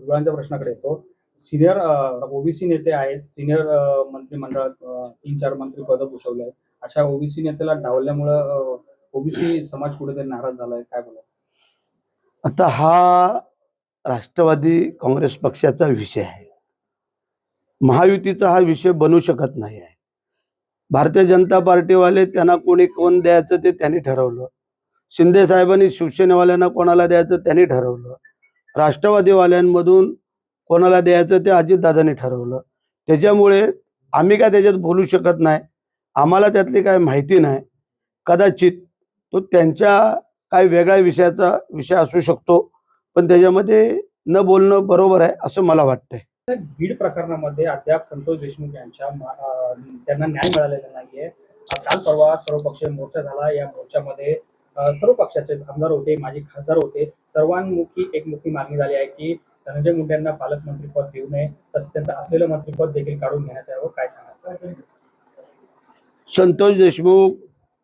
भुजबळांच्या प्रश्नाकडे येतो. Senior OBC नेते आहेत, सिनियर मंत्रिमंडळात 3-4 मंत्रिपद भूषवले आहेत. अशा ओबीसी नेत्याला डावलल्यामुळं ओबीसी समाज कुठेतरी नाराज झालाय, काय बोलाल? आता हा राष्ट्रवादी काँग्रेस पक्षाचा विषय आहे. महायुतीचा हा विषय बनू शकत नाही आहे. भारतीय जनता पार्टीवाले त्यांना कोण द्यायचं ते त्यांनी ठरवलं. शिंदे साहेबांनी शिवसेनेवाल्यांना कोणाला द्यायचं त्यांनी ठरवलं. राष्ट्रवादीवाल्यांमधून कोणाला द्यायचं ते अजितदादांनी ठरवलं. त्याच्यामुळे आम्ही काय त्याच्यात बोलू शकत नाही. आम्हाला त्यातली काय माहिती नाही. कदाचित तो त्यांच्या काय वेगळ्या विषयाचा विषय असू शकतो, पण त्याच्यामध्ये न बोलणं बरोबर आहे असं मला वाटतंय. बीड प्रकरणामध्ये अद्याप संतोष देशमुख यांच्या त्यांना न्याय मिळालेला नाहीये. काल परवा सर्वपक्षीय मोर्चा झाला. या मोर्चामध्ये सर्व पक्षाचे आमदार होते, माजी खासदार होते. सर्वांमुखी एकमुखी मागणी झाली आहे की धनंजय मुंडे यांना पालकमंत्रीपद देऊ नये, तसंच त्यांचं असलेलं मंत्रिपद देखील काढून घेण्यात यावं. काय सांगा? संतोष देशमुख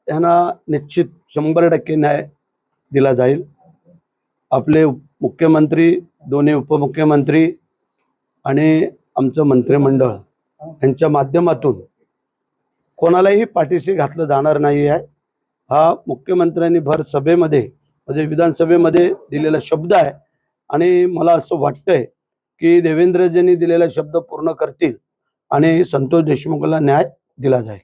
यांना निश्चित 100% न्याय दिला जाईल. आपले मुख्यमंत्री, दोन्ही उपमुख्यमंत्री आणि आमचं मंत्रिमंडळ यांच्या माध्यमातून कोणालाही पाठीशी घातलं जाणार नाही आहे. हा मुख्यमंत्र्यांनी भर सभेमध्ये म्हणजे विधानसभेमध्ये दिलेला शब्द आहे आणि मला असं वाटतंय की देवेंद्रजींनी दिलेला शब्द पूर्ण करतील आणि संतोष देशमुखला न्याय दिला जाईल.